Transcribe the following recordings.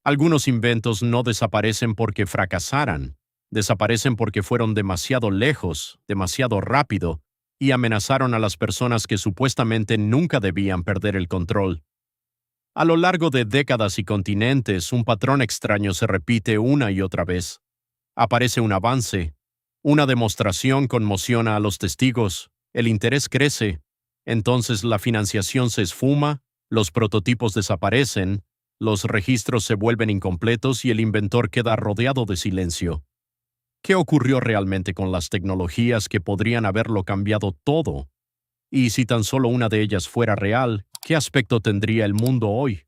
Algunos inventos no desaparecen porque fracasaran, desaparecen porque fueron demasiado lejos, demasiado rápido, y amenazaron a las personas que supuestamente nunca debían perder el control. A lo largo de décadas y continentes, un patrón extraño se repite una y otra vez. Aparece un avance, una demostración conmociona a los testigos, el interés crece, entonces la financiación se esfuma, los prototipos desaparecen, los registros se vuelven incompletos y el inventor queda rodeado de silencio. ¿Qué ocurrió realmente con las tecnologías que podrían haberlo cambiado todo? Y si tan solo una de ellas fuera real, ¿qué aspecto tendría el mundo hoy?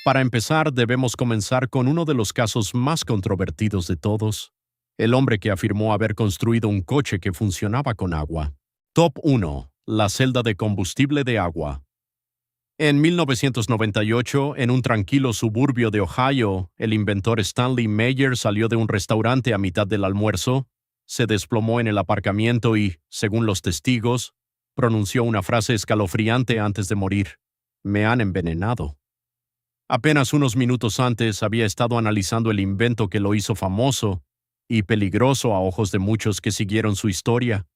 Para empezar, debemos comenzar con uno de los casos más controvertidos de todos, el hombre que afirmó haber construido un coche que funcionaba con agua. Top 1. La celda de combustible de agua. En 1998, en un tranquilo suburbio de Ohio, el inventor Stanley Meyer salió de un restaurante a mitad del almuerzo, se desplomó en el aparcamiento y, según los testigos, pronunció una frase escalofriante antes de morir: "Me han envenenado". Apenas unos minutos antes había estado analizando el invento que lo hizo famoso y peligroso a ojos de muchos que siguieron su historia.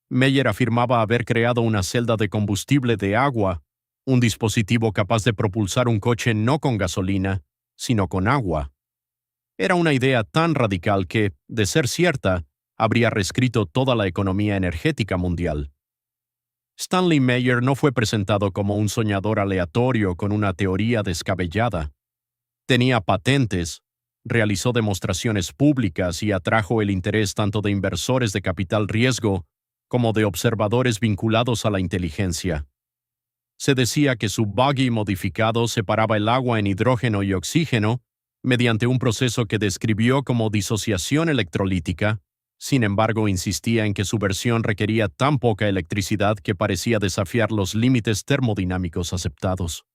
Meyer afirmaba haber creado una celda de combustible de agua, un dispositivo capaz de propulsar un coche no con gasolina, sino con agua. Era una idea tan radical que, de ser cierta, habría reescrito toda la economía energética mundial. Stanley Meyer no fue presentado como un soñador aleatorio con una teoría descabellada. Tenía patentes, realizó demostraciones públicas y atrajo el interés tanto de inversores de capital riesgo como de observadores vinculados a la inteligencia. Se decía que su buggy modificado separaba el agua en hidrógeno y oxígeno mediante un proceso que describió como disociación electrolítica. Sin embargo, insistía en que su versión requería tan poca electricidad que parecía desafiar los límites termodinámicos aceptados.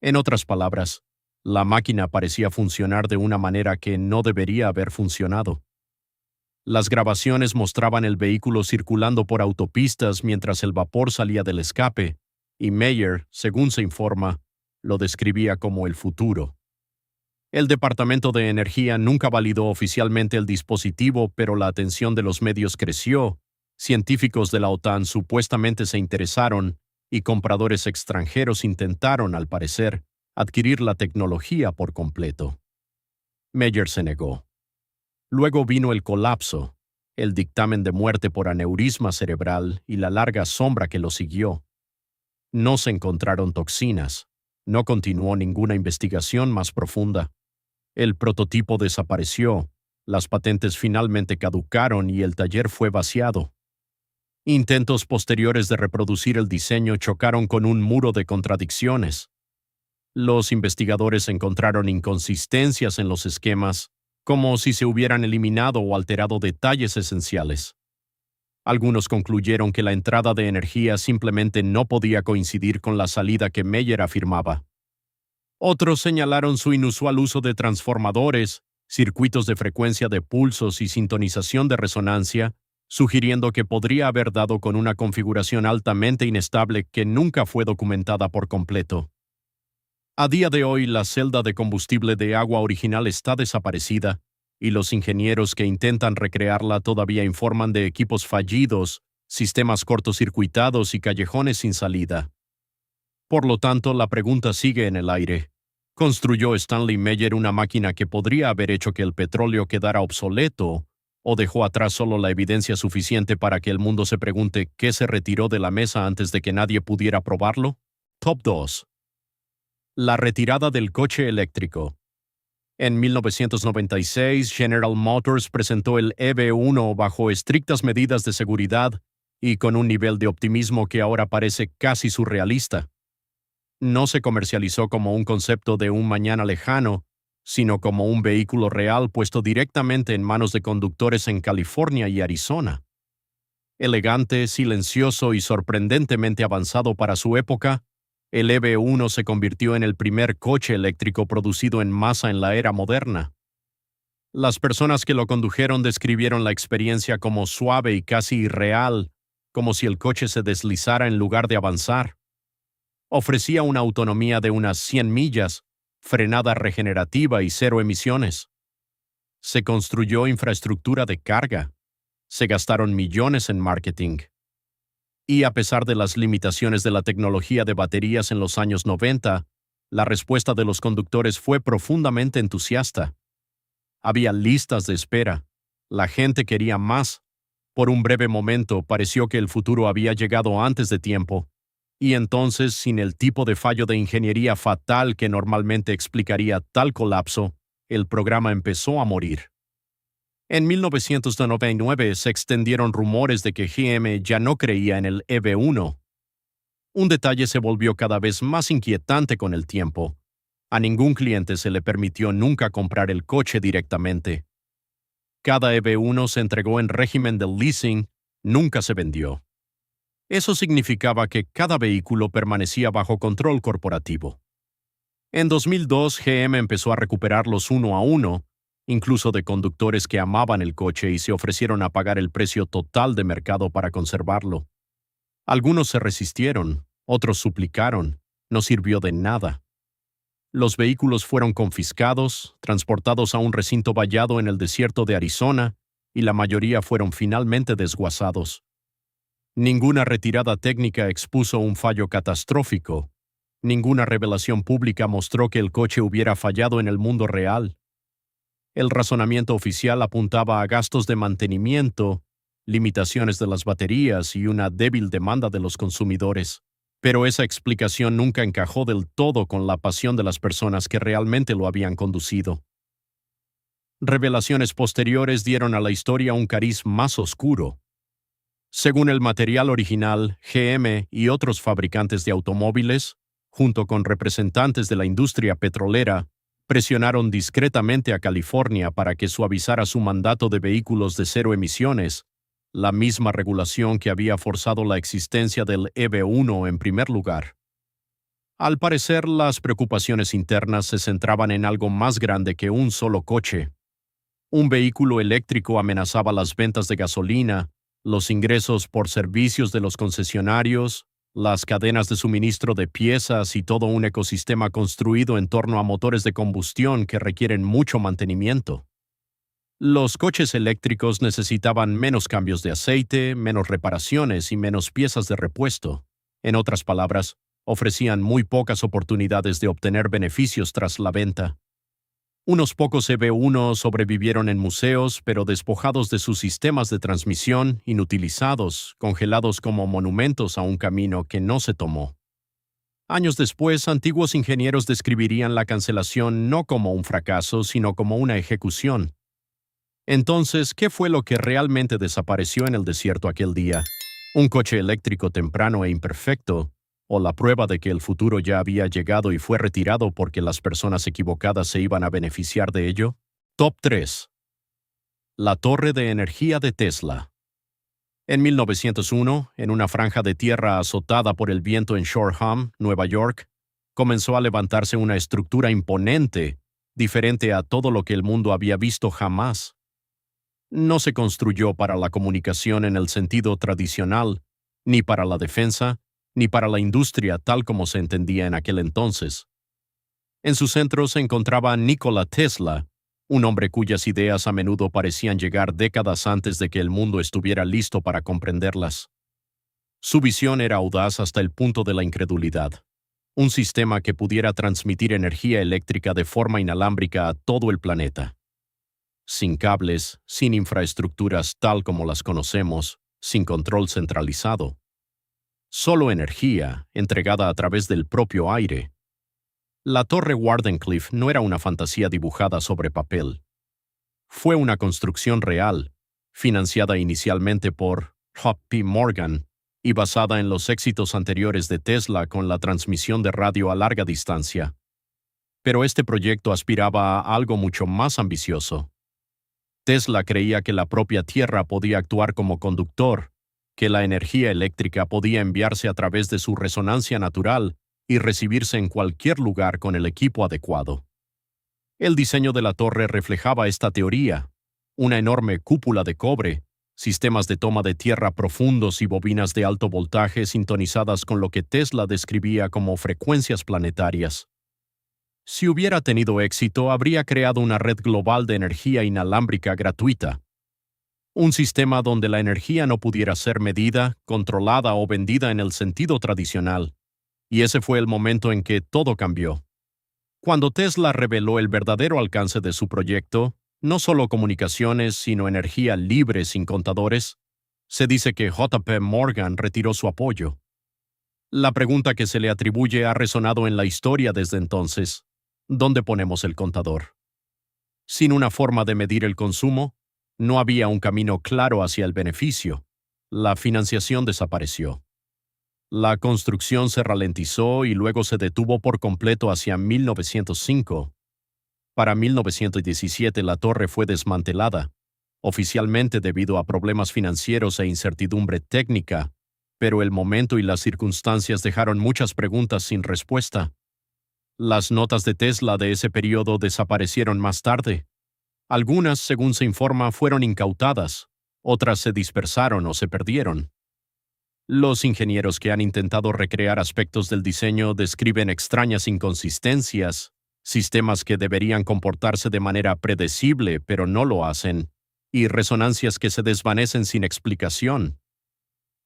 En otras palabras, la máquina parecía funcionar de una manera que no debería haber funcionado. Las grabaciones mostraban el vehículo circulando por autopistas mientras el vapor salía del escape, y Meyer, según se informa, lo describía como el futuro. El Departamento de Energía nunca validó oficialmente el dispositivo, pero la atención de los medios creció, científicos de la OTAN supuestamente se interesaron, y compradores extranjeros intentaron, al parecer, adquirir la tecnología por completo. Meyer se negó. Luego vino el colapso, el dictamen de muerte por aneurisma cerebral y la larga sombra que lo siguió. No se encontraron toxinas, no continuó ninguna investigación más profunda. El prototipo desapareció, las patentes finalmente caducaron y el taller fue vaciado. Intentos posteriores de reproducir el diseño chocaron con un muro de contradicciones. Los investigadores encontraron inconsistencias en los esquemas, como si se hubieran eliminado o alterado detalles esenciales. Algunos concluyeron que la entrada de energía simplemente no podía coincidir con la salida que Meyer afirmaba. Otros señalaron su inusual uso de transformadores, circuitos de frecuencia de pulsos y sintonización de resonancia, sugiriendo que podría haber dado con una configuración altamente inestable que nunca fue documentada por completo. A día de hoy, la celda de combustible de agua original está desaparecida, y los ingenieros que intentan recrearla todavía informan de equipos fallidos, sistemas cortocircuitados y callejones sin salida. Por lo tanto, la pregunta sigue en el aire. ¿Construyó Stanley Meyer una máquina que podría haber hecho que el petróleo quedara obsoleto, o dejó atrás solo la evidencia suficiente para que el mundo se pregunte qué se retiró de la mesa antes de que nadie pudiera probarlo? Top 2. La retirada del coche eléctrico. En 1996, General Motors presentó el EV1 bajo estrictas medidas de seguridad y con un nivel de optimismo que ahora parece casi surrealista. No se comercializó como un concepto de un mañana lejano, sino como un vehículo real puesto directamente en manos de conductores en California y Arizona. Elegante, silencioso y sorprendentemente avanzado para su época, el EV1 se convirtió en el primer coche eléctrico producido en masa en la era moderna. Las personas que lo condujeron describieron la experiencia como suave y casi irreal, como si el coche se deslizara en lugar de avanzar. Ofrecía una autonomía de unas 100 millas, frenada regenerativa y cero emisiones. Se construyó infraestructura de carga. Se gastaron millones en marketing. Y a pesar de las limitaciones de la tecnología de baterías en los años 90, la respuesta de los conductores fue profundamente entusiasta. Había listas de espera. La gente quería más. Por un breve momento pareció que el futuro había llegado antes de tiempo. Y entonces, sin el tipo de fallo de ingeniería fatal que normalmente explicaría tal colapso, el programa empezó a morir. En 1999 se extendieron rumores de que GM ya no creía en el EV1. Un detalle se volvió cada vez más inquietante con el tiempo. A ningún cliente se le permitió nunca comprar el coche directamente. Cada EV1 se entregó en régimen de leasing, nunca se vendió. Eso significaba que cada vehículo permanecía bajo control corporativo. En 2002, GM empezó a recuperarlos uno a uno, incluso de conductores que amaban el coche y se ofrecieron a pagar el precio total de mercado para conservarlo. Algunos se resistieron, otros suplicaron, no sirvió de nada. Los vehículos fueron confiscados, transportados a un recinto vallado en el desierto de Arizona, y la mayoría fueron finalmente desguazados. Ninguna retirada técnica expuso un fallo catastrófico. Ninguna revelación pública mostró que el coche hubiera fallado en el mundo real. El razonamiento oficial apuntaba a gastos de mantenimiento, limitaciones de las baterías y una débil demanda de los consumidores. Pero esa explicación nunca encajó del todo con la pasión de las personas que realmente lo habían conducido. Revelaciones posteriores dieron a la historia un cariz más oscuro. Según el material original, GM y otros fabricantes de automóviles, junto con representantes de la industria petrolera, presionaron discretamente a California para que suavizara su mandato de vehículos de cero emisiones, la misma regulación que había forzado la existencia del EV1 en primer lugar. Al parecer, las preocupaciones internas se centraban en algo más grande que un solo coche. Un vehículo eléctrico amenazaba las ventas de gasolina, los ingresos por servicios de los concesionarios, las cadenas de suministro de piezas y todo un ecosistema construido en torno a motores de combustión que requieren mucho mantenimiento. Los coches eléctricos necesitaban menos cambios de aceite, menos reparaciones y menos piezas de repuesto. En otras palabras, ofrecían muy pocas oportunidades de obtener beneficios tras la venta. Unos pocos EV1 sobrevivieron en museos, pero despojados de sus sistemas de transmisión, inutilizados, congelados como monumentos a un camino que no se tomó. Años después, antiguos ingenieros describirían la cancelación no como un fracaso, sino como una ejecución. Entonces, ¿qué fue lo que realmente desapareció en el desierto aquel día? ¿Un coche eléctrico temprano e imperfecto? ¿O la prueba de que el futuro ya había llegado y fue retirado porque las personas equivocadas se iban a beneficiar de ello? Top 3. La torre de energía de Tesla. En 1901, en una franja de tierra azotada por el viento en Shoreham, Nueva York, comenzó a levantarse una estructura imponente, diferente a todo lo que el mundo había visto jamás. No se construyó para la comunicación en el sentido tradicional, ni para la defensa, ni para la industria tal como se entendía en aquel entonces. En su centro se encontraba Nikola Tesla, un hombre cuyas ideas a menudo parecían llegar décadas antes de que el mundo estuviera listo para comprenderlas. Su visión era audaz hasta el punto de la incredulidad. Un sistema que pudiera transmitir energía eléctrica de forma inalámbrica a todo el planeta. Sin cables, sin infraestructuras tal como las conocemos, sin control centralizado. Solo energía, entregada a través del propio aire. La torre Wardenclyffe no era una fantasía dibujada sobre papel. Fue una construcción real, financiada inicialmente por J.P. Morgan y basada en los éxitos anteriores de Tesla con la transmisión de radio a larga distancia. Pero este proyecto aspiraba a algo mucho más ambicioso. Tesla creía que la propia Tierra podía actuar como conductor, que la energía eléctrica podía enviarse a través de su resonancia natural y recibirse en cualquier lugar con el equipo adecuado. El diseño de la torre reflejaba esta teoría: una enorme cúpula de cobre, sistemas de toma de tierra profundos y bobinas de alto voltaje sintonizadas con lo que Tesla describía como frecuencias planetarias. Si hubiera tenido éxito, habría creado una red global de energía inalámbrica gratuita. Un sistema donde la energía no pudiera ser medida, controlada o vendida en el sentido tradicional. Y ese fue el momento en que todo cambió. Cuando Tesla reveló el verdadero alcance de su proyecto, no solo comunicaciones, sino energía libre sin contadores, se dice que JP Morgan retiró su apoyo. La pregunta que se le atribuye ha resonado en la historia desde entonces. ¿Dónde ponemos el contador? Sin una forma de medir el consumo, no había un camino claro hacia el beneficio. La financiación desapareció. La construcción se ralentizó y luego se detuvo por completo hacia 1905. Para 1917 la torre fue desmantelada, oficialmente debido a problemas financieros e incertidumbre técnica, pero el momento y las circunstancias dejaron muchas preguntas sin respuesta. Las notas de Tesla de ese periodo desaparecieron más tarde. Algunas, según se informa, fueron incautadas, otras se dispersaron o se perdieron. Los ingenieros que han intentado recrear aspectos del diseño describen extrañas inconsistencias, sistemas que deberían comportarse de manera predecible pero no lo hacen, y resonancias que se desvanecen sin explicación.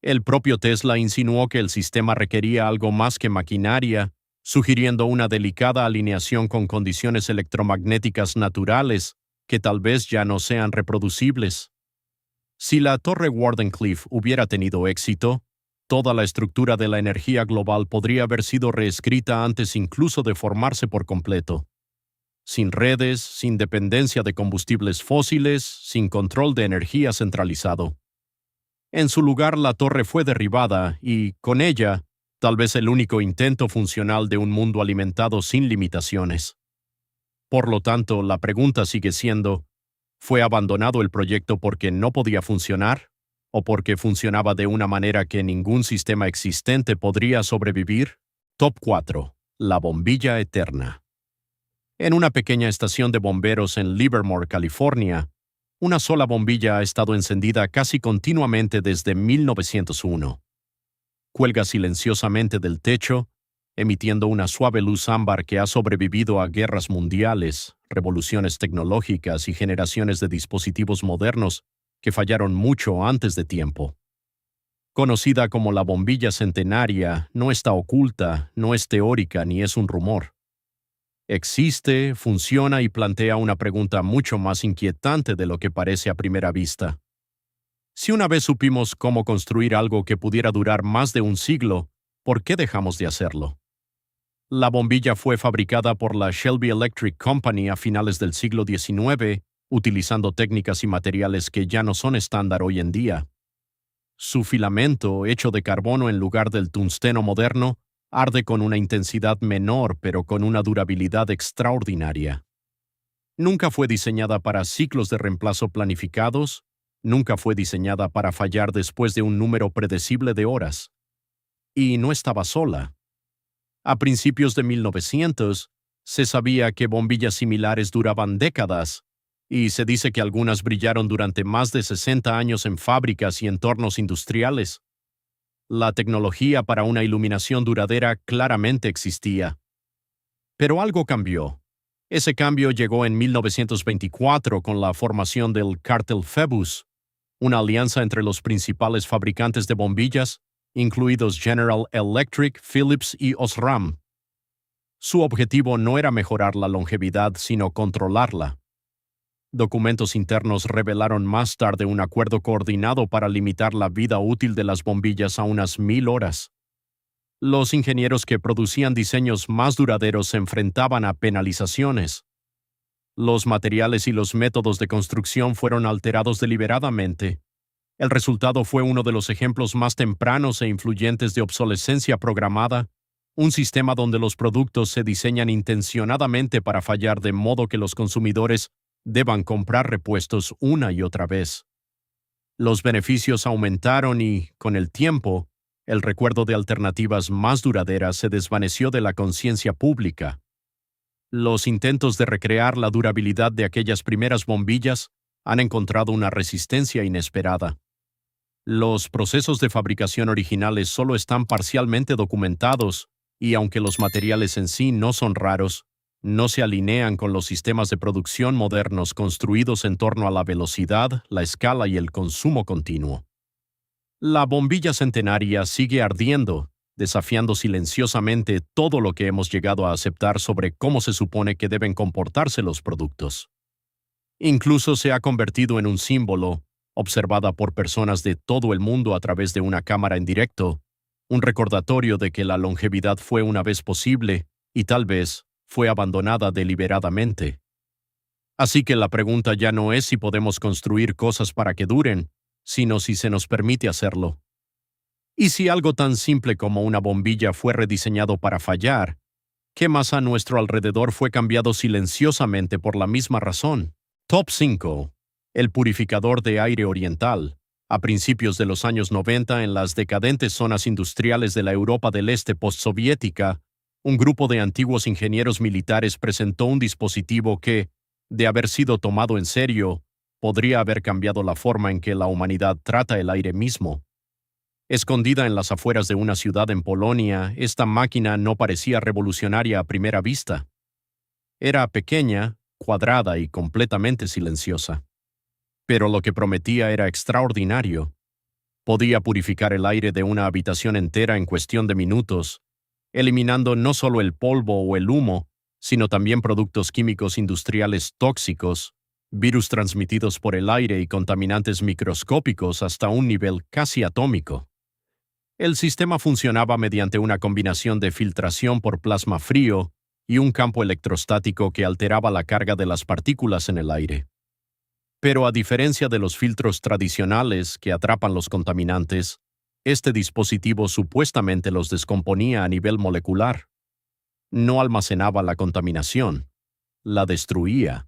El propio Tesla insinuó que el sistema requería algo más que maquinaria, sugiriendo una delicada alineación con condiciones electromagnéticas naturales que tal vez ya no sean reproducibles. Si la torre Wardenclyffe hubiera tenido éxito, toda la estructura de la energía global podría haber sido reescrita antes incluso de formarse por completo. Sin redes, sin dependencia de combustibles fósiles, sin control de energía centralizado. En su lugar, la torre fue derribada y, con ella, tal vez el único intento funcional de un mundo alimentado sin limitaciones. Por lo tanto, la pregunta sigue siendo, ¿fue abandonado el proyecto porque no podía funcionar? ¿O porque funcionaba de una manera que ningún sistema existente podría sobrevivir? Top 4. La bombilla eterna. En una pequeña estación de bomberos en Livermore, California, una sola bombilla ha estado encendida casi continuamente desde 1901. Cuelga silenciosamente del techo, emitiendo una suave luz ámbar que ha sobrevivido a guerras mundiales, revoluciones tecnológicas y generaciones de dispositivos modernos que fallaron mucho antes de tiempo. Conocida como la bombilla centenaria, no está oculta, no es teórica ni es un rumor. Existe, funciona y plantea una pregunta mucho más inquietante de lo que parece a primera vista. Si una vez supimos cómo construir algo que pudiera durar más de un siglo, ¿por qué dejamos de hacerlo? La bombilla fue fabricada por la Shelby Electric Company a finales del siglo XIX, utilizando técnicas y materiales que ya no son estándar hoy en día. Su filamento, hecho de carbono en lugar del tungsteno moderno, arde con una intensidad menor pero con una durabilidad extraordinaria. Nunca fue diseñada para ciclos de reemplazo planificados, nunca fue diseñada para fallar después de un número predecible de horas. Y no estaba sola. A principios de 1900, se sabía que bombillas similares duraban décadas, y se dice que algunas brillaron durante más de 60 años en fábricas y entornos industriales. La tecnología para una iluminación duradera claramente existía. Pero algo cambió. Ese cambio llegó en 1924 con la formación del Cártel Phoebus, una alianza entre los principales fabricantes de bombillas, incluidos General Electric, Philips y Osram. Su objetivo no era mejorar la longevidad, sino controlarla. Documentos internos revelaron más tarde un acuerdo coordinado para limitar la vida útil de las bombillas a unas 1000 horas. Los ingenieros que producían diseños más duraderos se enfrentaban a penalizaciones. Los materiales y los métodos de construcción fueron alterados deliberadamente. El resultado fue uno de los ejemplos más tempranos e influyentes de obsolescencia programada, un sistema donde los productos se diseñan intencionadamente para fallar de modo que los consumidores deban comprar repuestos una y otra vez. Los beneficios aumentaron y, con el tiempo, el recuerdo de alternativas más duraderas se desvaneció de la conciencia pública. Los intentos de recrear la durabilidad de aquellas primeras bombillas han encontrado una resistencia inesperada. Los procesos de fabricación originales solo están parcialmente documentados, y aunque los materiales en sí no son raros, No se alinean con los sistemas de producción modernos construidos en torno a la velocidad, la escala y el consumo continuo. La bombilla centenaria sigue ardiendo, desafiando silenciosamente todo lo que hemos llegado a aceptar sobre cómo se supone que deben comportarse los productos. Incluso se ha convertido en un símbolo, observada por personas de todo el mundo a través de una cámara en directo, un recordatorio de que la longevidad fue una vez posible y tal vez fue abandonada deliberadamente. Así que la pregunta ya no es si podemos construir cosas para que duren, sino si se nos permite hacerlo. Y si algo tan simple como una bombilla fue rediseñado para fallar, ¿qué más a nuestro alrededor fue cambiado silenciosamente por la misma razón? Top 5. El purificador de aire oriental. A principios de los años 90, en las decadentes zonas industriales de la Europa del Este postsoviética, un grupo de antiguos ingenieros militares presentó un dispositivo que, de haber sido tomado en serio, podría haber cambiado la forma en que la humanidad trata el aire mismo. Escondida en las afueras de una ciudad en Polonia, esta máquina no parecía revolucionaria a primera vista. Era pequeña, cuadrada y completamente silenciosa. Pero lo que prometía era extraordinario. Podía purificar el aire de una habitación entera en cuestión de minutos, eliminando no solo el polvo o el humo, sino también productos químicos industriales tóxicos, virus transmitidos por el aire y contaminantes microscópicos hasta un nivel casi atómico. El sistema funcionaba mediante una combinación de filtración por plasma frío y un campo electrostático que alteraba la carga de las partículas en el aire. Pero a diferencia de los filtros tradicionales que atrapan los contaminantes, este dispositivo supuestamente los descomponía a nivel molecular. No almacenaba la contaminación, la destruía.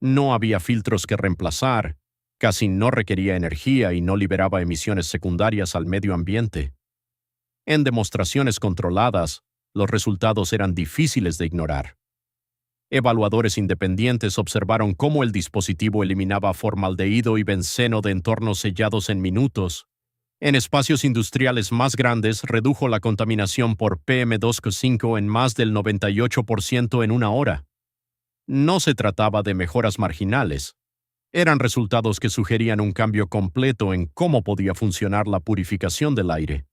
No había filtros que reemplazar, casi no requería energía y no liberaba emisiones secundarias al medio ambiente. En demostraciones controladas, los resultados eran difíciles de ignorar. Evaluadores independientes observaron cómo el dispositivo eliminaba formaldehído y benceno de entornos sellados en minutos. En espacios industriales más grandes redujo la contaminación por PM2,5 en más del 98% en una hora. No se trataba de mejoras marginales. Eran resultados que sugerían un cambio completo en cómo podía funcionar la purificación del aire.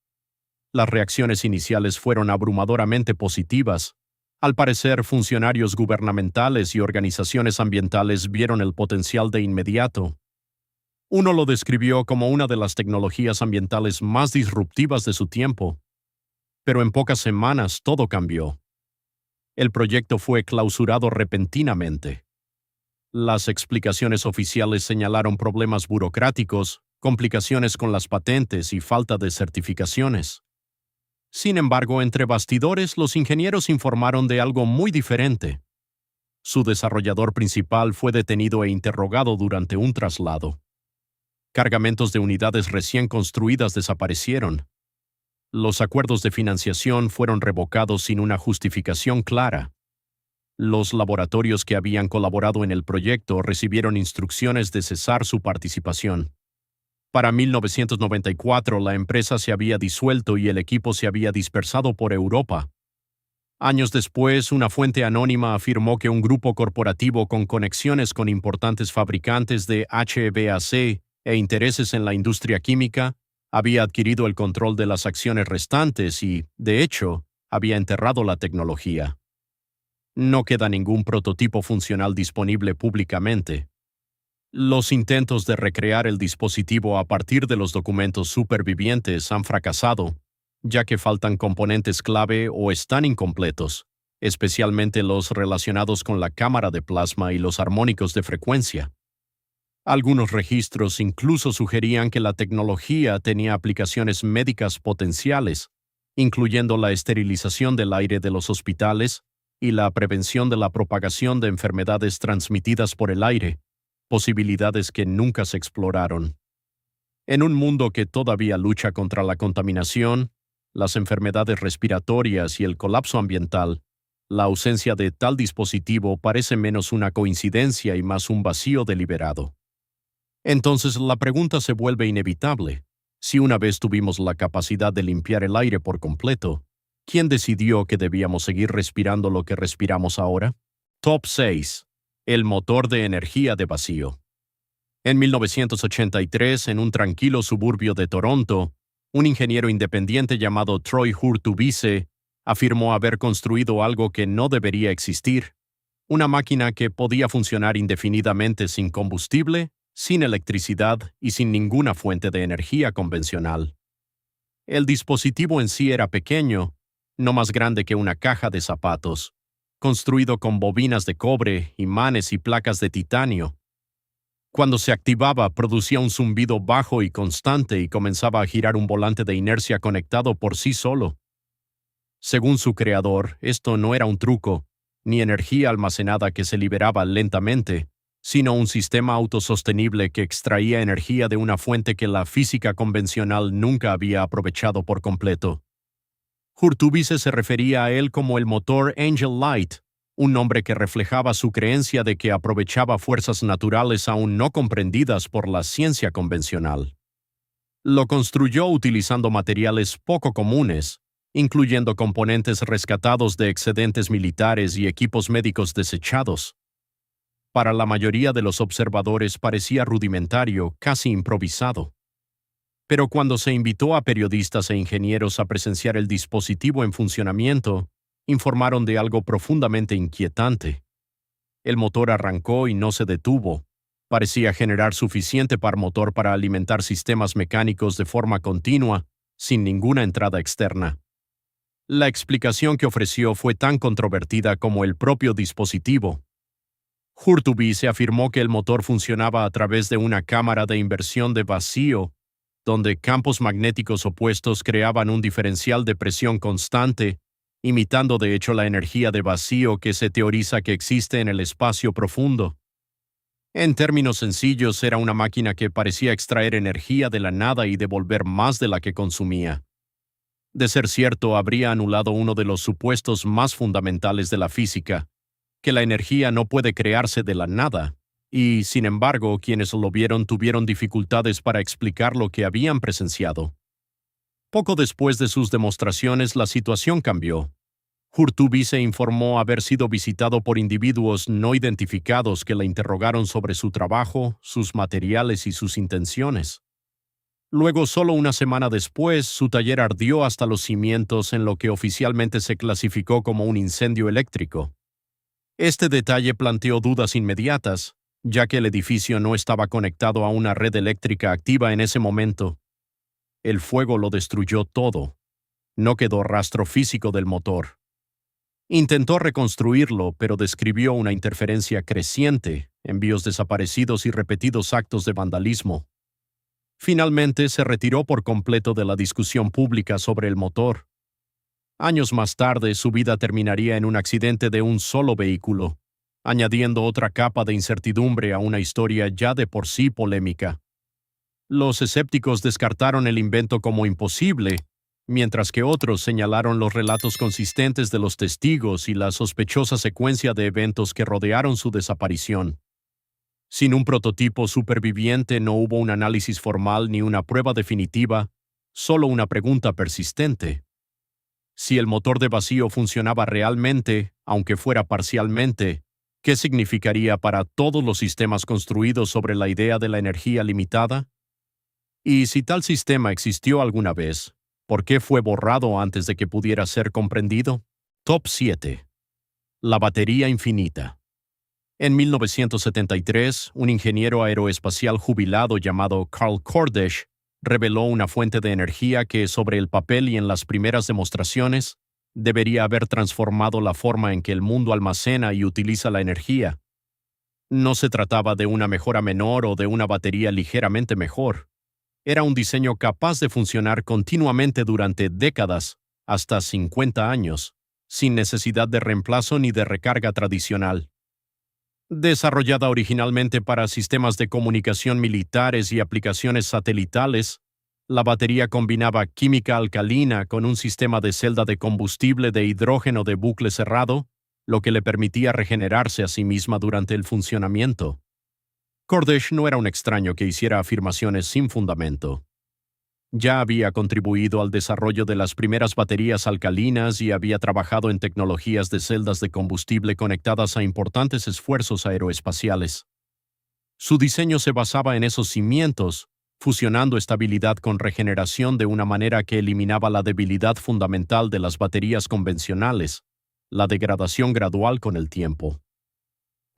Las reacciones iniciales fueron abrumadoramente positivas. Al parecer, funcionarios gubernamentales y organizaciones ambientales vieron el potencial de inmediato. Uno lo describió como una de las tecnologías ambientales más disruptivas de su tiempo. Pero en pocas semanas todo cambió. El proyecto fue clausurado repentinamente. Las explicaciones oficiales señalaron problemas burocráticos, complicaciones con las patentes y falta de certificaciones. Sin embargo, entre bastidores, los ingenieros informaron de algo muy diferente. Su desarrollador principal fue detenido e interrogado durante un traslado. Cargamentos de unidades recién construidas desaparecieron. Los acuerdos de financiación fueron revocados sin una justificación clara. Los laboratorios que habían colaborado en el proyecto recibieron instrucciones de cesar su participación. Para 1994, la empresa se había disuelto y el equipo se había dispersado por Europa. Años después, una fuente anónima afirmó que un grupo corporativo con conexiones con importantes fabricantes de HVAC e intereses en la industria química había adquirido el control de las acciones restantes y, de hecho, había enterrado la tecnología. No queda ningún prototipo funcional disponible públicamente. Los intentos de recrear el dispositivo a partir de los documentos supervivientes han fracasado, ya que faltan componentes clave o están incompletos, especialmente los relacionados con la cámara de plasma y los armónicos de frecuencia. Algunos registros incluso sugerían que la tecnología tenía aplicaciones médicas potenciales, incluyendo la esterilización del aire de los hospitales y la prevención de la propagación de enfermedades transmitidas por el aire, posibilidades que nunca se exploraron. En un mundo que todavía lucha contra la contaminación, las enfermedades respiratorias y el colapso ambiental, la ausencia de tal dispositivo parece menos una coincidencia y más un vacío deliberado. Entonces la pregunta se vuelve inevitable. Si una vez tuvimos la capacidad de limpiar el aire por completo, ¿Quién decidió que debíamos seguir respirando lo que respiramos ahora? Top 6. El motor de energía de vacío. En 1983, en un tranquilo suburbio de Toronto, un ingeniero independiente llamado Troy Hurtubise afirmó haber construido algo que no debería existir, una máquina que podía funcionar indefinidamente sin combustible, sin electricidad y sin ninguna fuente de energía convencional. El dispositivo en sí era pequeño, no más grande que una caja de zapatos, construido con bobinas de cobre, imanes y placas de titanio. Cuando se activaba, producía un zumbido bajo y constante y comenzaba a girar un volante de inercia conectado por sí solo. Según su creador, esto no era un truco, ni energía almacenada que se liberaba lentamente, sino un sistema autosostenible que extraía energía de una fuente que la física convencional nunca había aprovechado por completo. Hurtubise se refería a él como el motor Angel Light, un nombre que reflejaba su creencia de que aprovechaba fuerzas naturales aún no comprendidas por la ciencia convencional. Lo construyó utilizando materiales poco comunes, incluyendo componentes rescatados de excedentes militares y equipos médicos desechados. Para la mayoría de los observadores parecía rudimentario, casi improvisado. Pero cuando se invitó a periodistas e ingenieros a presenciar el dispositivo en funcionamiento, informaron de algo profundamente inquietante. El motor arrancó y no se detuvo. Parecía generar suficiente par motor para alimentar sistemas mecánicos de forma continua, sin ninguna entrada externa. La explicación que ofreció fue tan controvertida como el propio dispositivo. Hurtubise afirmó que el motor funcionaba a través de una cámara de inversión de vacío, donde campos magnéticos opuestos creaban un diferencial de presión constante, imitando de hecho la energía de vacío que se teoriza que existe en el espacio profundo. En términos sencillos, era una máquina que parecía extraer energía de la nada y devolver más de la que consumía. De ser cierto, habría anulado uno de los supuestos más fundamentales de la física, que la energía no puede crearse de la nada, y, sin embargo, quienes lo vieron tuvieron dificultades para explicar lo que habían presenciado. Poco después de sus demostraciones, la situación cambió. Hurtubise informó haber sido visitado por individuos no identificados que le interrogaron sobre su trabajo, sus materiales y sus intenciones. Luego, solo una semana después, su taller ardió hasta los cimientos en lo que oficialmente se clasificó como un incendio eléctrico. Este detalle planteó dudas inmediatas, ya que el edificio no estaba conectado a una red eléctrica activa en ese momento. El fuego lo destruyó todo. No quedó rastro físico del motor. Intentó reconstruirlo, pero describió una interferencia creciente, envíos desaparecidos y repetidos actos de vandalismo. Finalmente se retiró por completo de la discusión pública sobre el motor. Años más tarde, su vida terminaría en un accidente de un solo vehículo, añadiendo otra capa de incertidumbre a una historia ya de por sí polémica. Los escépticos descartaron el invento como imposible, mientras que otros señalaron los relatos consistentes de los testigos y la sospechosa secuencia de eventos que rodearon su desaparición. Sin un prototipo superviviente no hubo un análisis formal ni una prueba definitiva, solo una pregunta persistente. Si el motor de vacío funcionaba realmente, aunque fuera parcialmente, ¿qué significaría para todos los sistemas construidos sobre la idea de la energía limitada? Y si tal sistema existió alguna vez, ¿por qué fue borrado antes de que pudiera ser comprendido? Top 7. La batería infinita. En 1973, un ingeniero aeroespacial jubilado llamado Carl Kordesh reveló una fuente de energía que, sobre el papel y en las primeras demostraciones, debería haber transformado la forma en que el mundo almacena y utiliza la energía. No se trataba de una mejora menor o de una batería ligeramente mejor. Era un diseño capaz de funcionar continuamente durante décadas, hasta 50 años, sin necesidad de reemplazo ni de recarga tradicional. Desarrollada originalmente para sistemas de comunicación militares y aplicaciones satelitales, la batería combinaba química alcalina con un sistema de celda de combustible de hidrógeno de bucle cerrado, lo que le permitía regenerarse a sí misma durante el funcionamiento. Kordesh no era un extraño que hiciera afirmaciones sin fundamento. Ya había contribuido al desarrollo de las primeras baterías alcalinas y había trabajado en tecnologías de celdas de combustible conectadas a importantes esfuerzos aeroespaciales. Su diseño se basaba en esos cimientos, fusionando estabilidad con regeneración de una manera que eliminaba la debilidad fundamental de las baterías convencionales, la degradación gradual con el tiempo.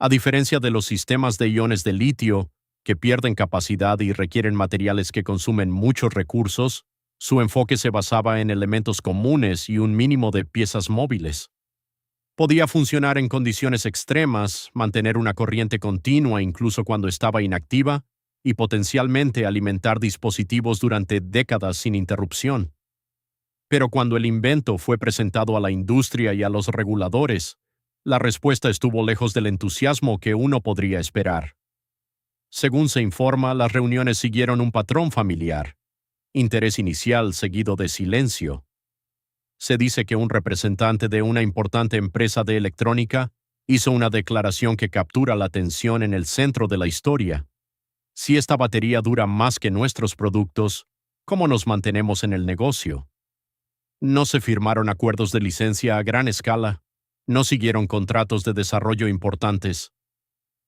A diferencia de los sistemas de iones de litio, que pierden capacidad y requieren materiales que consumen muchos recursos, su enfoque se basaba en elementos comunes y un mínimo de piezas móviles. Podía funcionar en condiciones extremas, mantener una corriente continua incluso cuando estaba inactiva, y potencialmente alimentar dispositivos durante décadas sin interrupción. Pero cuando el invento fue presentado a la industria y a los reguladores, la respuesta estuvo lejos del entusiasmo que uno podría esperar. Según se informa, las reuniones siguieron un patrón familiar: interés inicial seguido de silencio. Se dice que un representante de una importante empresa de electrónica hizo una declaración que captura la atención en el centro de la historia. Si esta batería dura más que nuestros productos, ¿cómo nos mantenemos en el negocio? No se firmaron acuerdos de licencia a gran escala, no siguieron contratos de desarrollo importantes.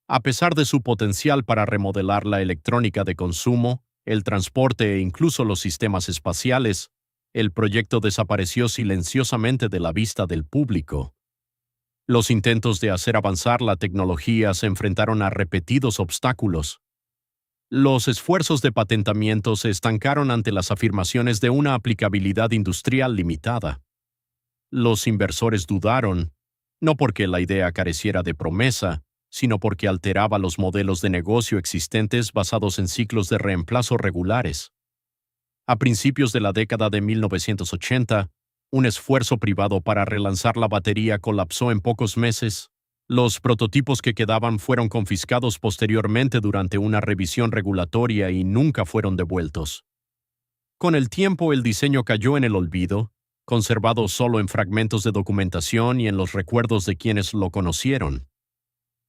A pesar de su potencial para remodelar la electrónica de consumo, el transporte e incluso los sistemas espaciales, el proyecto desapareció silenciosamente de la vista del público. Los intentos de hacer avanzar la tecnología se enfrentaron a repetidos obstáculos. Los esfuerzos de patentamiento se estancaron ante las afirmaciones de una aplicabilidad industrial limitada. Los inversores dudaron, no porque la idea careciera de promesa, sino porque alteraba los modelos de negocio existentes basados en ciclos de reemplazo regulares. A principios de la década de 1980, un esfuerzo privado para relanzar la batería colapsó en pocos meses. Los prototipos que quedaban fueron confiscados posteriormente durante una revisión regulatoria y nunca fueron devueltos. Con el tiempo, el diseño cayó en el olvido, conservado solo en fragmentos de documentación y en los recuerdos de quienes lo conocieron.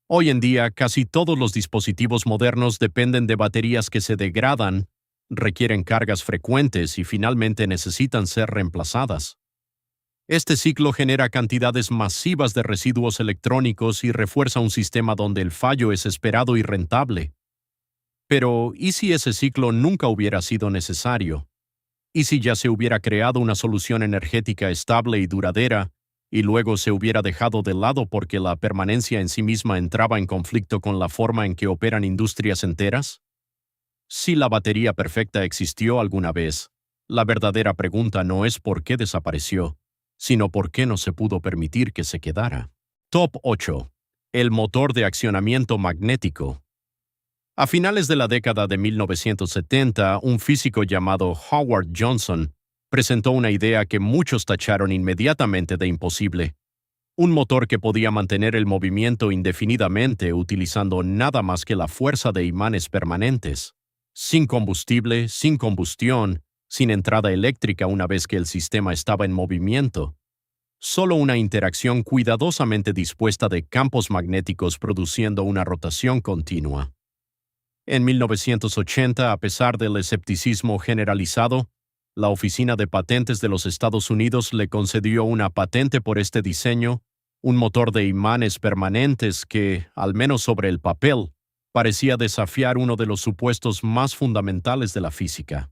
Hoy en día, casi todos los dispositivos modernos dependen de baterías que se degradan, requieren cargas frecuentes y finalmente necesitan ser reemplazadas. Este ciclo genera cantidades masivas de residuos electrónicos y refuerza un sistema donde el fallo es esperado y rentable. Pero, ¿y si ese ciclo nunca hubiera sido necesario? ¿Y si ya se hubiera creado una solución energética estable y duradera, y luego se hubiera dejado de lado porque la permanencia en sí misma entraba en conflicto con la forma en que operan industrias enteras? Si la batería perfecta existió alguna vez, la verdadera pregunta no es por qué desapareció, sino por qué no se pudo permitir que se quedara. Top 8. El motor de accionamiento magnético. A finales de la década de 1970, un físico llamado Howard Johnson presentó una idea que muchos tacharon inmediatamente de imposible: un motor que podía mantener el movimiento indefinidamente utilizando nada más que la fuerza de imanes permanentes, sin combustible, sin combustión, sin entrada eléctrica una vez que el sistema estaba en movimiento. Solo una interacción cuidadosamente dispuesta de campos magnéticos produciendo una rotación continua. En 1980, a pesar del escepticismo generalizado, la Oficina de Patentes de los Estados Unidos le concedió una patente por este diseño, un motor de imanes permanentes que, al menos sobre el papel, parecía desafiar uno de los supuestos más fundamentales de la física.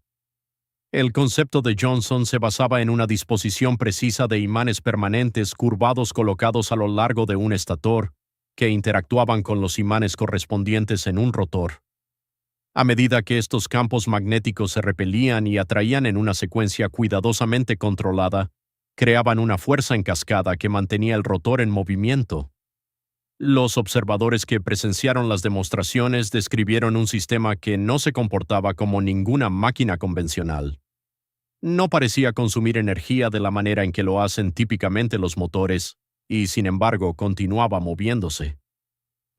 El concepto de Johnson se basaba en una disposición precisa de imanes permanentes curvados colocados a lo largo de un estator, que interactuaban con los imanes correspondientes en un rotor. A medida que estos campos magnéticos se repelían y atraían en una secuencia cuidadosamente controlada, creaban una fuerza en cascada que mantenía el rotor en movimiento. Los observadores que presenciaron las demostraciones describieron un sistema que no se comportaba como ninguna máquina convencional. No parecía consumir energía de la manera en que lo hacen típicamente los motores, y sin embargo continuaba moviéndose.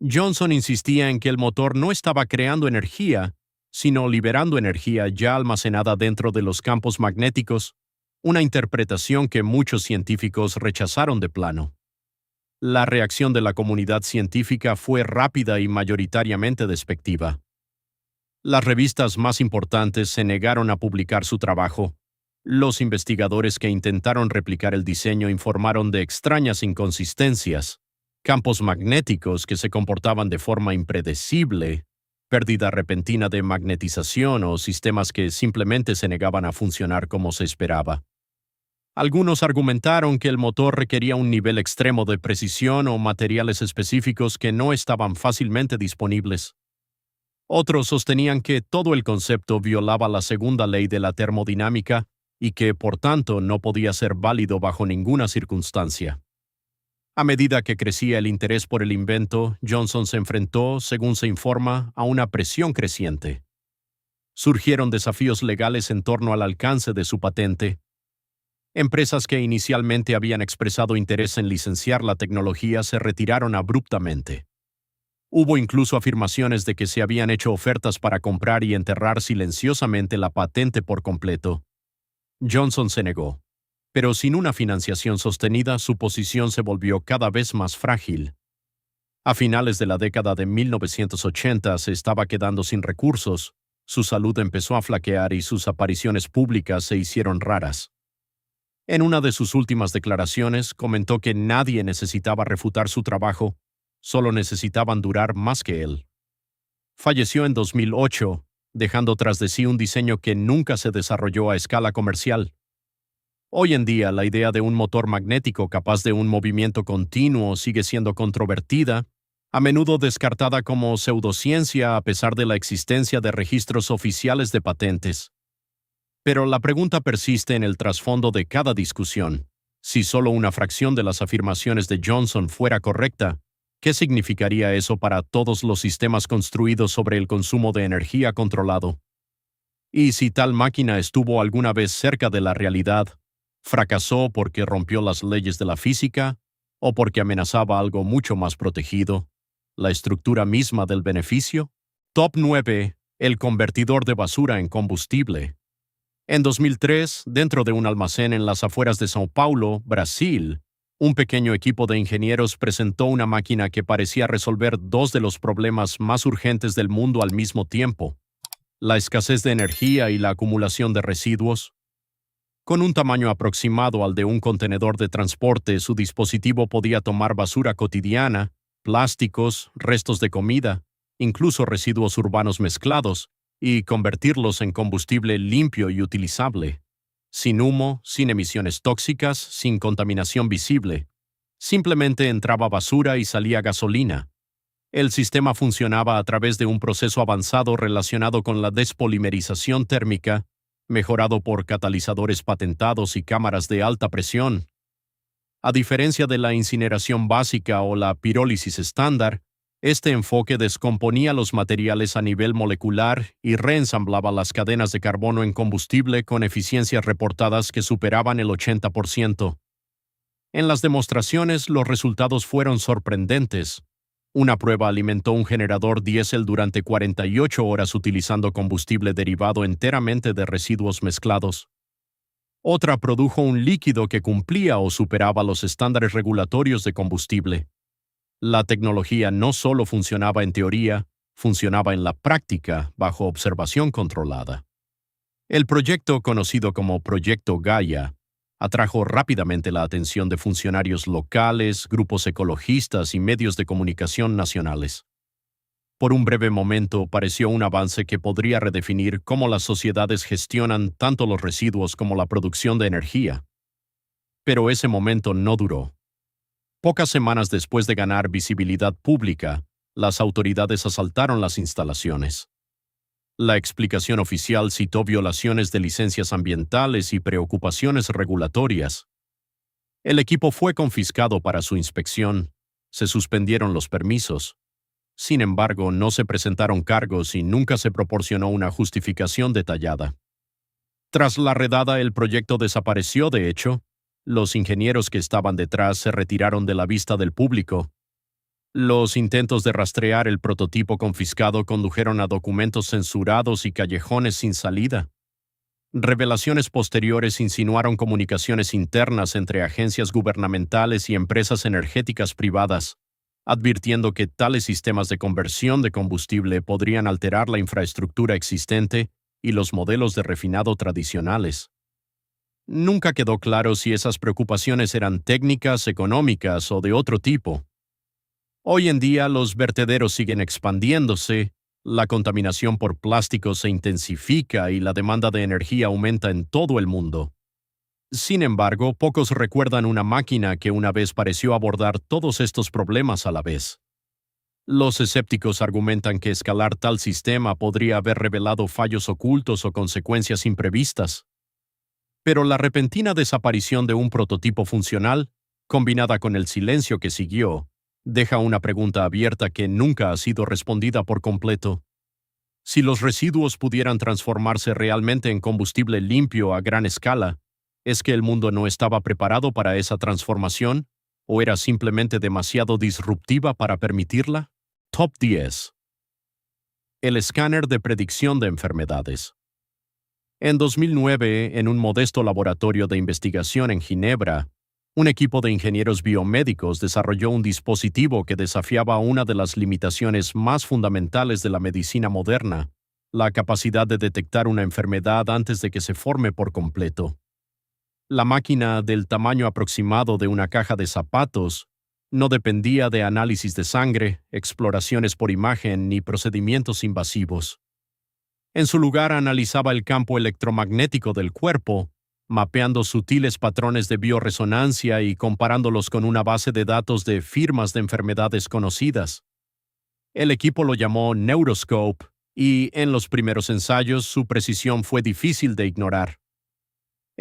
Johnson insistía en que el motor no estaba creando energía, sino liberando energía ya almacenada dentro de los campos magnéticos, una interpretación que muchos científicos rechazaron de plano. La reacción de la comunidad científica fue rápida y mayoritariamente despectiva. Las revistas más importantes se negaron a publicar su trabajo. Los investigadores que intentaron replicar el diseño informaron de extrañas inconsistencias, campos magnéticos que se comportaban de forma impredecible, pérdida repentina de magnetización o sistemas que simplemente se negaban a funcionar como se esperaba. Algunos argumentaron que el motor requería un nivel extremo de precisión o materiales específicos que no estaban fácilmente disponibles. Otros sostenían que todo el concepto violaba la segunda ley de la termodinámica y que, por tanto, no podía ser válido bajo ninguna circunstancia. A medida que crecía el interés por el invento, Johnson se enfrentó, según se informa, a una presión creciente. Surgieron desafíos legales en torno al alcance de su patente. Empresas que inicialmente habían expresado interés en licenciar la tecnología se retiraron abruptamente. Hubo incluso afirmaciones de que se habían hecho ofertas para comprar y enterrar silenciosamente la patente por completo. Johnson se negó, pero sin una financiación sostenida, su posición se volvió cada vez más frágil. A finales de la década de 1980 se estaba quedando sin recursos, su salud empezó a flaquear y sus apariciones públicas se hicieron raras. En una de sus últimas declaraciones comentó que nadie necesitaba refutar su trabajo, solo necesitaban durar más que él. Falleció en 2008, dejando tras de sí un diseño que nunca se desarrolló a escala comercial. Hoy en día, la idea de un motor magnético capaz de un movimiento continuo sigue siendo controvertida, a menudo descartada como pseudociencia a pesar de la existencia de registros oficiales de patentes. Pero la pregunta persiste en el trasfondo de cada discusión. Si solo una fracción de las afirmaciones de Johnson fuera correcta, ¿qué significaría eso para todos los sistemas construidos sobre el consumo de energía controlado? Y si tal máquina estuvo alguna vez cerca de la realidad, ¿fracasó porque rompió las leyes de la física o porque amenazaba algo mucho más protegido, la estructura misma del beneficio? Top 9. El convertidor de basura en combustible. En 2003, dentro de un almacén en las afueras de São Paulo, Brasil, un pequeño equipo de ingenieros presentó una máquina que parecía resolver dos de los problemas más urgentes del mundo al mismo tiempo: la escasez de energía y la acumulación de residuos. Con un tamaño aproximado al de un contenedor de transporte, su dispositivo podía tomar basura cotidiana, plásticos, restos de comida, incluso residuos urbanos mezclados, y convertirlos en combustible limpio y utilizable. Sin humo, sin emisiones tóxicas, sin contaminación visible. Simplemente entraba basura y salía gasolina. El sistema funcionaba a través de un proceso avanzado relacionado con la despolimerización térmica, mejorado por catalizadores patentados y cámaras de alta presión. A diferencia de la incineración básica o la pirólisis estándar, este enfoque descomponía los materiales a nivel molecular y reensamblaba las cadenas de carbono en combustible con eficiencias reportadas que superaban el 80%. En las demostraciones, los resultados fueron sorprendentes. Una prueba alimentó un generador diésel durante 48 horas utilizando combustible derivado enteramente de residuos mezclados. Otra produjo un líquido que cumplía o superaba los estándares regulatorios de combustible. La tecnología no solo funcionaba en teoría, funcionaba en la práctica bajo observación controlada. El proyecto, conocido como Proyecto Gaia, atrajo rápidamente la atención de funcionarios locales, grupos ecologistas y medios de comunicación nacionales. Por un breve momento pareció un avance que podría redefinir cómo las sociedades gestionan tanto los residuos como la producción de energía. Pero ese momento no duró. Pocas semanas después de ganar visibilidad pública, las autoridades asaltaron las instalaciones. La explicación oficial citó violaciones de licencias ambientales y preocupaciones regulatorias. El equipo fue confiscado para su inspección, se suspendieron los permisos. Sin embargo, no se presentaron cargos y nunca se proporcionó una justificación detallada. Tras la redada, el proyecto desapareció, de hecho. Los ingenieros que estaban detrás se retiraron de la vista del público. Los intentos de rastrear el prototipo confiscado condujeron a documentos censurados y callejones sin salida. Revelaciones posteriores insinuaron comunicaciones internas entre agencias gubernamentales y empresas energéticas privadas, advirtiendo que tales sistemas de conversión de combustible podrían alterar la infraestructura existente y los modelos de refinado tradicionales. Nunca quedó claro si esas preocupaciones eran técnicas, económicas o de otro tipo. Hoy en día los vertederos siguen expandiéndose, la contaminación por plásticos se intensifica y la demanda de energía aumenta en todo el mundo. Sin embargo, pocos recuerdan una máquina que una vez pareció abordar todos estos problemas a la vez. Los escépticos argumentan que escalar tal sistema podría haber revelado fallos ocultos o consecuencias imprevistas. Pero la repentina desaparición de un prototipo funcional, combinada con el silencio que siguió, deja una pregunta abierta que nunca ha sido respondida por completo. Si los residuos pudieran transformarse realmente en combustible limpio a gran escala, ¿es que el mundo no estaba preparado para esa transformación o era simplemente demasiado disruptiva para permitirla? Top 10. El escáner de predicción de enfermedades. En 2009, en un modesto laboratorio de investigación en Ginebra, un equipo de ingenieros biomédicos desarrolló un dispositivo que desafiaba una de las limitaciones más fundamentales de la medicina moderna, la capacidad de detectar una enfermedad antes de que se forme por completo. La máquina, del tamaño aproximado de una caja de zapatos, no dependía de análisis de sangre, exploraciones por imagen ni procedimientos invasivos. En su lugar, analizaba el campo electromagnético del cuerpo, mapeando sutiles patrones de bioresonancia y comparándolos con una base de datos de firmas de enfermedades conocidas. El equipo lo llamó Neuroscope y, en los primeros ensayos, su precisión fue difícil de ignorar.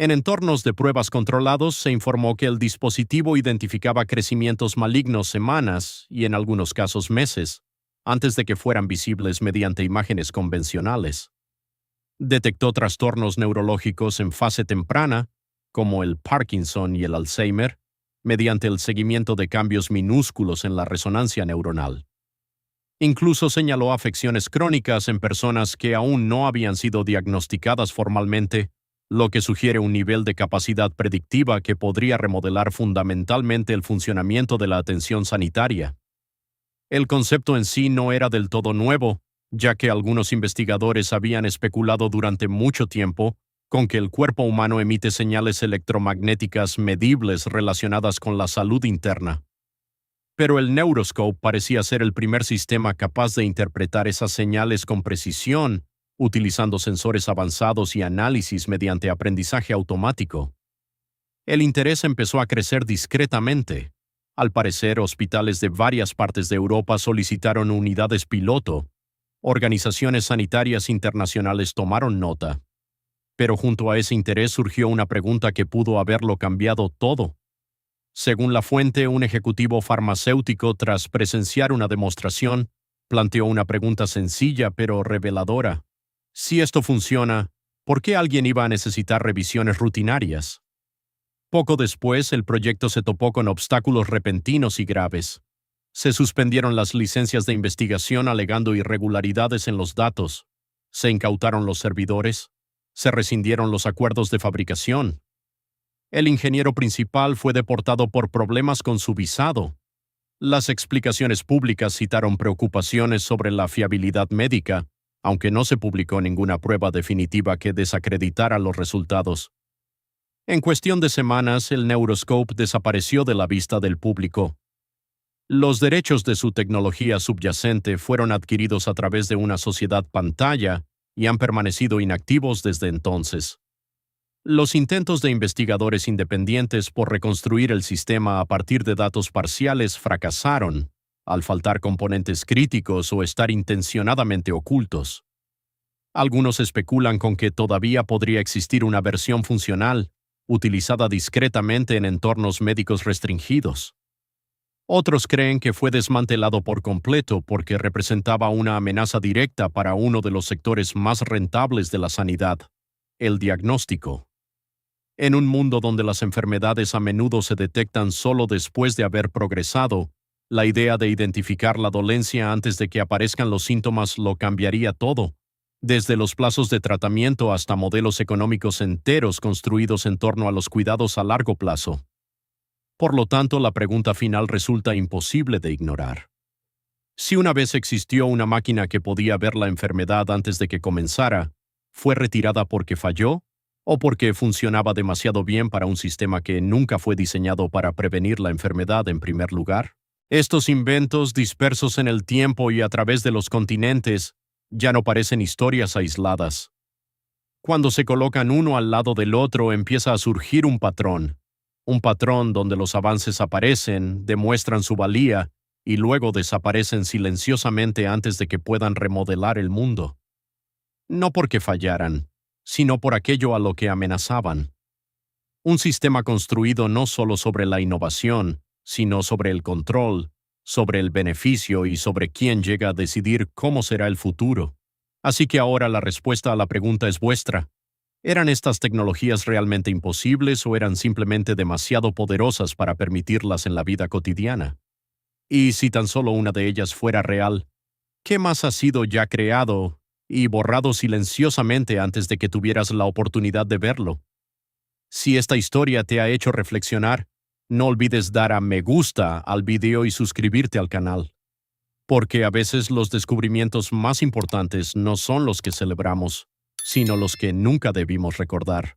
En entornos de pruebas controlados se informó que el dispositivo identificaba crecimientos malignos semanas y en algunos casos meses, antes de que fueran visibles mediante imágenes convencionales. Detectó trastornos neurológicos en fase temprana, como el Parkinson y el Alzheimer, mediante el seguimiento de cambios minúsculos en la resonancia neuronal. Incluso señaló afecciones crónicas en personas que aún no habían sido diagnosticadas formalmente, lo que sugiere un nivel de capacidad predictiva que podría remodelar fundamentalmente el funcionamiento de la atención sanitaria. El concepto en sí no era del todo nuevo, ya que algunos investigadores habían especulado durante mucho tiempo con que el cuerpo humano emite señales electromagnéticas medibles relacionadas con la salud interna. Pero el Neuroscope parecía ser el primer sistema capaz de interpretar esas señales con precisión, utilizando sensores avanzados y análisis mediante aprendizaje automático. El interés empezó a crecer discretamente. Al parecer, hospitales de varias partes de Europa solicitaron unidades piloto. Organizaciones sanitarias internacionales tomaron nota. Pero junto a ese interés surgió una pregunta que pudo haberlo cambiado todo. Según la fuente, un ejecutivo farmacéutico, tras presenciar una demostración, planteó una pregunta sencilla pero reveladora. Si esto funciona, ¿por qué alguien iba a necesitar revisiones rutinarias? Poco después, el proyecto se topó con obstáculos repentinos y graves. Se suspendieron las licencias de investigación alegando irregularidades en los datos. Se incautaron los servidores. Se rescindieron los acuerdos de fabricación. El ingeniero principal fue deportado por problemas con su visado. Las explicaciones públicas citaron preocupaciones sobre la fiabilidad médica, aunque no se publicó ninguna prueba definitiva que desacreditara los resultados. En cuestión de semanas, el Neuroscope desapareció de la vista del público. Los derechos de su tecnología subyacente fueron adquiridos a través de una sociedad pantalla y han permanecido inactivos desde entonces. Los intentos de investigadores independientes por reconstruir el sistema a partir de datos parciales fracasaron, al faltar componentes críticos o estar intencionadamente ocultos. Algunos especulan con que todavía podría existir una versión funcional, utilizada discretamente en entornos médicos restringidos. Otros creen que fue desmantelado por completo porque representaba una amenaza directa para uno de los sectores más rentables de la sanidad, el diagnóstico. En un mundo donde las enfermedades a menudo se detectan solo después de haber progresado, la idea de identificar la dolencia antes de que aparezcan los síntomas lo cambiaría todo, desde los plazos de tratamiento hasta modelos económicos enteros construidos en torno a los cuidados a largo plazo. Por lo tanto, la pregunta final resulta imposible de ignorar. Si una vez existió una máquina que podía ver la enfermedad antes de que comenzara, ¿fue retirada porque falló o porque funcionaba demasiado bien para un sistema que nunca fue diseñado para prevenir la enfermedad en primer lugar? Estos inventos dispersos en el tiempo y a través de los continentes ya no parecen historias aisladas. Cuando se colocan uno al lado del otro empieza a surgir un patrón donde los avances aparecen, demuestran su valía y luego desaparecen silenciosamente antes de que puedan remodelar el mundo. No porque fallaran, sino por aquello a lo que amenazaban. Un sistema construido no solo sobre la innovación, sino sobre el control, sobre el beneficio y sobre quién llega a decidir cómo será el futuro. Así que ahora la respuesta a la pregunta es vuestra. ¿Eran estas tecnologías realmente imposibles o eran simplemente demasiado poderosas para permitirlas en la vida cotidiana? Y si tan solo una de ellas fuera real, ¿qué más ha sido ya creado y borrado silenciosamente antes de que tuvieras la oportunidad de verlo? Si esta historia te ha hecho reflexionar, no olvides dar a me gusta al video y suscribirte al canal, porque a veces los descubrimientos más importantes no son los que celebramos, sino los que nunca debimos recordar.